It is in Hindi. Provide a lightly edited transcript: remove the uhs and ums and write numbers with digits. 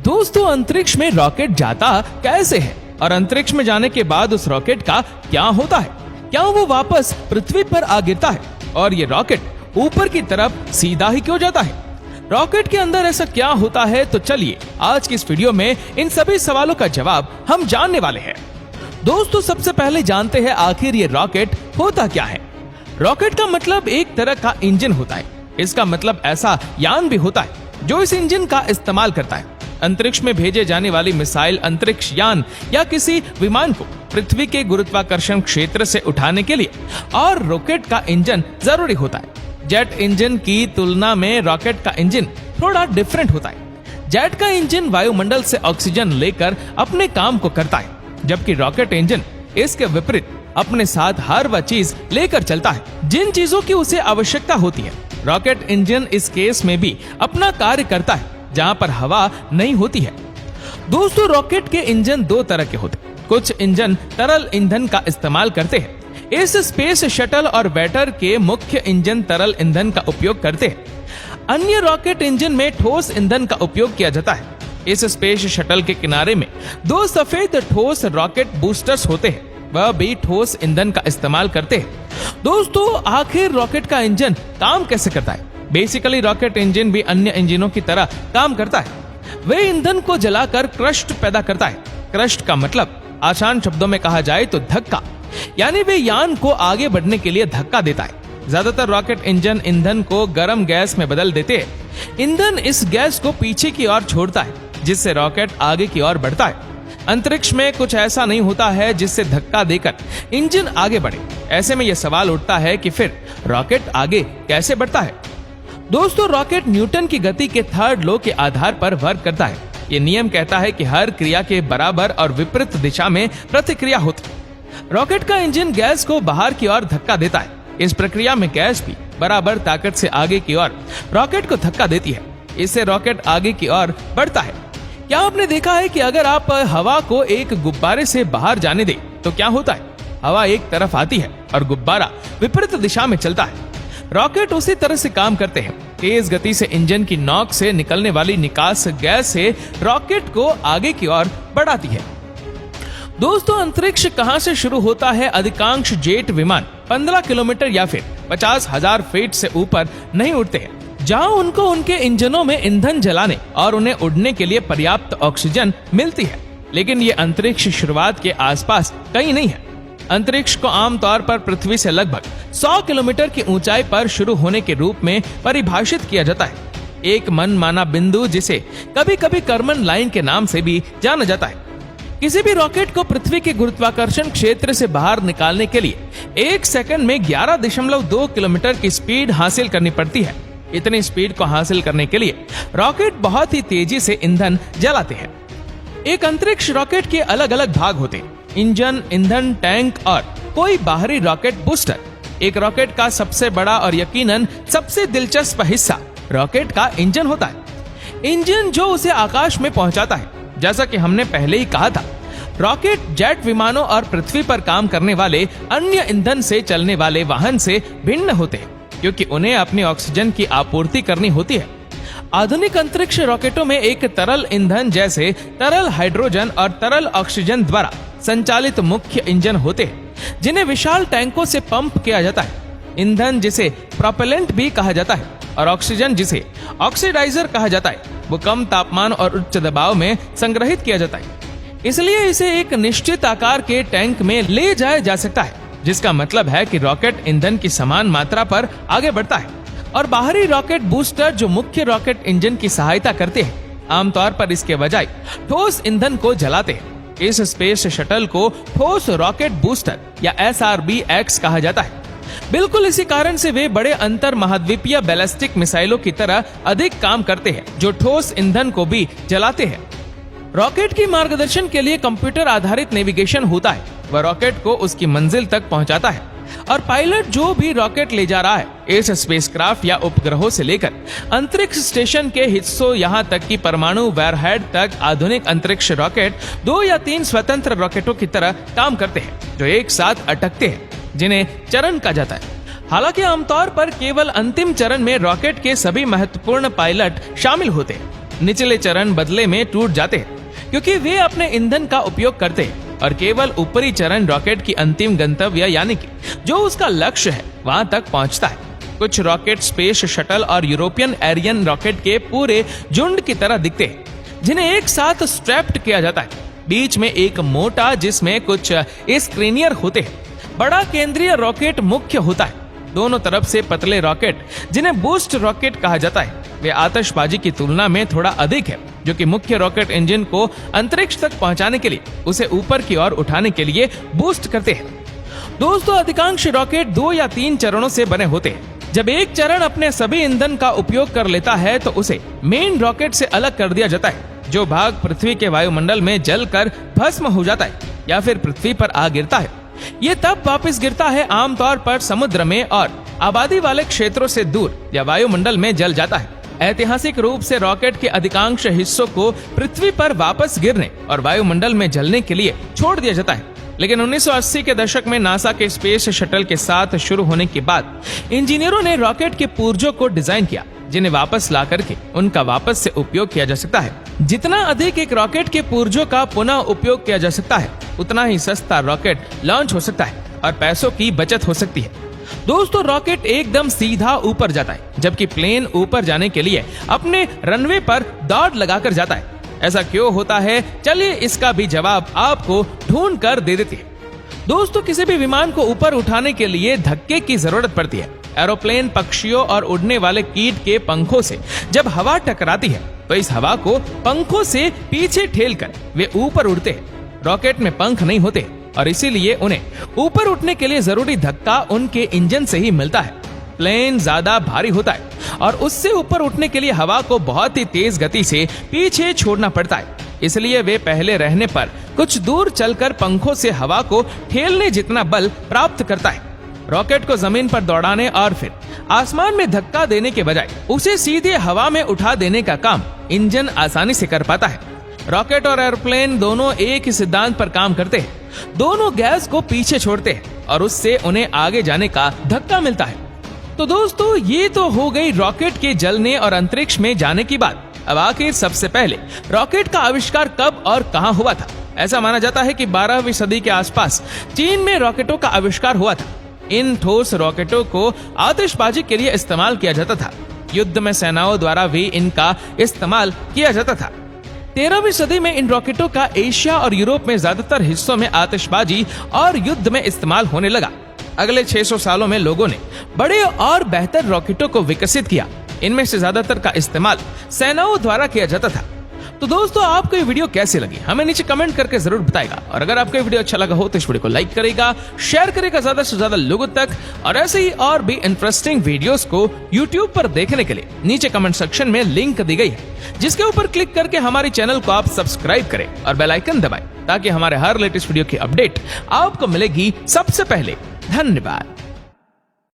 दोस्तों, अंतरिक्ष में रॉकेट जाता कैसे है और अंतरिक्ष में जाने के बाद उस रॉकेट का क्या होता है? क्या वो वापस पृथ्वी पर आ गिरता है? और ये रॉकेट ऊपर की तरफ सीधा ही क्यों जाता है? रॉकेट के अंदर ऐसा क्या होता है? तो चलिए आज की इस वीडियो में इन सभी सवालों का जवाब हम जानने वाले हैं। दोस्तों, सबसे पहले जानते हैं आखिर ये रॉकेट होता क्या है। रॉकेट का मतलब एक तरह का इंजन होता है। इसका मतलब ऐसा यान भी होता है जो इस इंजन का इस्तेमाल करता है। अंतरिक्ष में भेजे जाने वाली मिसाइल, अंतरिक्ष यान या किसी विमान को पृथ्वी के गुरुत्वाकर्षण क्षेत्र से उठाने के लिए और रॉकेट का इंजन जरूरी होता है। जेट इंजन की तुलना में रॉकेट का इंजन थोड़ा डिफरेंट होता है। जेट का इंजन वायुमंडल से ऑक्सीजन लेकर अपने काम को करता है, जबकि रॉकेट इंजन इसके विपरीत अपने साथ हर वह चीज लेकर चलता है जिन चीजों की उसे आवश्यकता होती है। रॉकेट इंजन इस केस में भी अपना कार्य करता है जहां पर हवा नहीं होती है। दोस्तों, रॉकेट के इंजन दो तरह के होते हैं। कुछ इंजन तरल ईंधन का इस्तेमाल करते हैं। इस स्पेस शटल और वेटर के मुख्य इंजन तरल ईंधन का उपयोग करते हैं। अन्य रॉकेट इंजन में ठोस ईंधन का उपयोग किया जाता है। इस स्पेस शटल के किनारे में दो सफेद ठोस रॉकेट बूस्टर्स होते हैं, वह भी ठोस ईंधन का इस्तेमाल करते हैं। दोस्तों, आखिर रॉकेट का इंजन काम कैसे करता है? बेसिकली रॉकेट इंजन भी अन्य इंजनों की तरह काम करता है। वे ईंधन को जलाकर क्रस्ट पैदा करता है। क्रस्ट का मतलब आसान शब्दों में कहा जाए तो धक्का, यानी वे यान को आगे बढ़ने के लिए धक्का देता है। ज्यादातर रॉकेट इंजन ईंधन को गर्म गैस में बदल देते हैं। ईंधन इस गैस को पीछे की ओर छोड़ता है, जिससे रॉकेट आगे की ओर बढ़ता है। अंतरिक्ष में कुछ ऐसा नहीं होता है जिससे धक्का देकर इंजन आगे बढ़े। ऐसे में यह सवाल उठता है कि फिर रॉकेट आगे कैसे बढ़ता है? दोस्तों, रॉकेट न्यूटन की गति के थर्ड लॉ के आधार पर वर्क करता है। यह नियम कहता है कि हर क्रिया के बराबर और विपरीत दिशा में प्रतिक्रिया होती है। रॉकेट का इंजन गैस को बाहर की ओर धक्का देता है। इस प्रक्रिया में गैस भी बराबर ताकत से आगे की ओर रॉकेट को धक्का देती है। इससे रॉकेट आगे की ओर बढ़ता है। क्या आपने देखा है कि अगर आप हवा को एक गुब्बारे से बाहर जाने दें तो क्या होता है? हवा एक तरफ आती है और गुब्बारा विपरीत दिशा में चलता है। रॉकेट उसी तरह से काम करते हैं। तेज गति से इंजन की नोक से निकलने वाली निकास गैस से रॉकेट को आगे की ओर बढ़ाती है। दोस्तों, अंतरिक्ष कहां से शुरू होता है? अधिकांश जेट विमान 15 किलोमीटर या फिर 50,000 फीट से ऊपर नहीं उड़ते हैं, जहां उनको उनके इंजनों में ईंधन जलाने और उन्हें उड़ने के लिए पर्याप्त ऑक्सीजन मिलती है। लेकिन ये अंतरिक्ष शुरुआत के आसपास कहीं नहीं है। अंतरिक्ष को आमतौर पर पृथ्वी से लगभग 100 किलोमीटर की ऊंचाई पर शुरू होने के रूप में परिभाषित किया जाता है। एक मनमाना बिंदु, जिसे कभी कभी कर्मन लाइन के नाम से भी जाना जाता है। किसी भी रॉकेट को पृथ्वी के गुरुत्वाकर्षण क्षेत्र से बाहर निकालने के लिए 1 सेकंड में 11.2 किलोमीटर की स्पीड हासिल करनी पड़ती है। इतनी स्पीड को हासिल करने के लिए रॉकेट बहुत ही तेजी से ईंधन जलाते हैं। एक अंतरिक्ष रॉकेट के अलग अलग भाग होते हैं: इंजन, ईंधन टैंक और कोई बाहरी रॉकेट बूस्टर। एक रॉकेट का सबसे बड़ा और यकीनन सबसे दिलचस्प हिस्सा रॉकेट का इंजन होता है। इंजन जो उसे आकाश में पहुंचाता है। जैसा कि हमने पहले ही कहा था, रॉकेट जेट विमानों और पृथ्वी पर काम करने वाले अन्य ईंधन से चलने वाले वाहन से भिन्न होते हैं, क्योंकि उन्हें अपनी ऑक्सीजन की आपूर्ति करनी होती है। आधुनिक अंतरिक्ष रॉकेटों में एक तरल ईंधन जैसे तरल हाइड्रोजन और तरल ऑक्सीजन द्वारा संचालित मुख्य इंजन होते हैं, जिन्हें विशाल टैंकों से पंप किया जाता है। ईंधन, जिसे प्रोपेलेंट भी कहा जाता है, और ऑक्सीजन, जिसे ऑक्सीडाइजर कहा जाता है, वो कम तापमान और उच्च दबाव में संग्रहित किया जाता है। इसलिए इसे एक निश्चित आकार के टैंक में ले जाया जा सकता है, जिसका मतलब है कि रॉकेट ईंधन की समान मात्रा पर आगे बढ़ता है। और बाहरी रॉकेट बूस्टर, जो मुख्य रॉकेट इंजन की सहायता करते हैं, आमतौर पर इसके बजाय ठोस ईंधन को जलाते हैं। इस स्पेस शटल को ठोस रॉकेट बूस्टर या SRB-X कहा जाता है। बिल्कुल इसी कारण से वे बड़े अंतर महाद्वीपीय बैलिस्टिक मिसाइलों की तरह अधिक काम करते हैं, जो ठोस ईंधन को भी जलाते हैं। रॉकेट की मार्गदर्शन के लिए कंप्यूटर आधारित नेविगेशन होता है। वह रॉकेट को उसकी मंजिल तक पहुंचाता है, और पायलट जो भी रॉकेट ले जा रहा है, इस स्पेसक्राफ्ट या उपग्रहों से लेकर अंतरिक्ष स्टेशन के हिस्सों, यहां तक कि परमाणु वॉरहेड तक, आधुनिक अंतरिक्ष रॉकेट 2 या 3 स्वतंत्र रॉकेटों की तरह काम करते हैं, जो एक साथ अटकते हैं, जिन्हें चरण कहा जाता है। हालांकि आमतौर पर केवल अंतिम चरण में रॉकेट के सभी महत्वपूर्ण पायलट शामिल होते हैं। निचले चरण बदले में टूट जाते हैं क्योंकि वे अपने ईंधन का उपयोग करते हैं और केवल ऊपरी चरण रॉकेट की अंतिम गंतव्य यानी कि जो उसका लक्ष्य है वहां तक पहुंचता है। कुछ रॉकेट स्पेस शटल और यूरोपियन एरियन रॉकेट के पूरे झुंड की तरह दिखते हैं जिन्हें एक साथ स्ट्रैप्ड किया जाता है। बीच में एक मोटा जिसमें कुछ स्क्रीनियर होते हैं बड़ा केंद्रीय रॉकेट मुख्य होता है। दोनों तरफ से पतले रॉकेट जिन्हें बूस्ट रॉकेट कहा जाता है वे आतिशबाजी की तुलना में थोड़ा अधिक है जो कि मुख्य रॉकेट इंजन को अंतरिक्ष तक पहुंचाने के लिए उसे ऊपर की ओर उठाने के लिए बूस्ट करते हैं। दोस्तों अधिकांश रॉकेट 2 या 3 चरणों से बने होते हैं। जब एक चरण अपने सभी ईंधन का उपयोग कर लेता है तो उसे मेन रॉकेट से अलग कर दिया जाता है। जो भाग पृथ्वी के वायुमंडल में जलकर भस्म हो जाता है या फिर पृथ्वी पर आ गिरता है ये तब वापस गिरता है आमतौर पर समुद्र में और आबादी वाले क्षेत्रों से दूर या वायुमंडल में जल जाता है। ऐतिहासिक रूप से रॉकेट के अधिकांश हिस्सों को पृथ्वी पर वापस गिरने और वायुमंडल में जलने के लिए छोड़ दिया जाता है। लेकिन 1980 के दशक में नासा के स्पेस शटल के साथ शुरू होने के बाद इंजीनियरों ने रॉकेट के पुर्जों को डिजाइन किया जिन्हें वापस ला करके उनका वापस से उपयोग किया जा सकता है। जितना अधिक एक रॉकेट के पुर्जों का पुनः उपयोग किया जा सकता है उतना ही सस्ता रॉकेट लॉन्च हो सकता है और पैसों की बचत हो सकती है। दोस्तों रॉकेट एकदम सीधा ऊपर जाता है जबकि प्लेन ऊपर जाने के लिए अपने रनवे पर दौड़ लगाकर जाता है। ऐसा क्यों होता है चलिए इसका भी जवाब आपको ढूंढ कर दे देते हैं। दोस्तों किसी भी विमान को ऊपर उठाने के लिए धक्के की जरूरत पड़ती है। एरोप्लेन पक्षियों और उड़ने वाले कीट के पंखों से जब हवा टकराती है तो इस हवा को पंखों से पीछे ठेलकर वे ऊपर उड़ते हैं। रॉकेट में पंख नहीं होते और इसीलिए उन्हें ऊपर उठने के लिए जरूरी धक्का उनके इंजन से ही मिलता है। प्लेन ज्यादा भारी होता है और उससे ऊपर उठने के लिए हवा को बहुत ही तेज गति से पीछे छोड़ना पड़ता है। इसलिए वे पहले रहने पर कुछ दूर चलकर पंखों से हवा को ठेलने जितना बल प्राप्त करता है। रॉकेट को जमीन पर दौड़ाने और फिर आसमान में धक्का देने के बजाय उसे सीधे हवा में उठा देने का काम इंजन आसानी से कर पाता है। रॉकेट और एरोप्लेन दोनों एक ही सिद्धांत पर काम करते हैं। दोनों गैस को पीछे छोड़ते हैं और उससे उन्हें आगे जाने का धक्का मिलता है। तो दोस्तों ये तो हो गई रॉकेट के जलने और अंतरिक्ष में जाने की बात। अब आखिर सबसे पहले रॉकेट का आविष्कार कब और कहां हुआ था? ऐसा माना जाता है कि 12वीं सदी के आसपास चीन में रॉकेटों का आविष्कार हुआ था। इन ठोस रॉकेटों को आतिशबाजी के लिए इस्तेमाल किया जाता था। युद्ध में सेनाओं द्वारा भी इनका इस्तेमाल किया जाता था। 13वीं सदी में इन रॉकेटों का एशिया और यूरोप में ज्यादातर हिस्सों में आतिशबाजी और युद्ध में इस्तेमाल होने लगा। अगले 600 सालों में लोगों ने बड़े और बेहतर रॉकेटों को विकसित किया। इनमें से ज्यादातर का इस्तेमाल सेनाओं द्वारा किया जाता था। तो दोस्तों आपको ये वीडियो कैसी लगी हमें नीचे कमेंट करके जरूर बताएगा। और अगर आपको ये वीडियो अच्छा लगा हो तो इस वीडियो को लाइक करेगा, शेयर करेगा ज्यादा से ज्यादा लोगों तक। और ऐसे ही और भी इंटरेस्टिंग वीडियोस को यूट्यूब पर देखने के लिए नीचे कमेंट सेक्शन में लिंक दी गई है जिसके ऊपर क्लिक करके हमारे चैनल को आप सब्सक्राइब करें और बेल आइकन दबाएं ताकि हमारे हर लेटेस्ट वीडियो की अपडेट आपको मिलेगी सबसे पहले। धन्यवाद।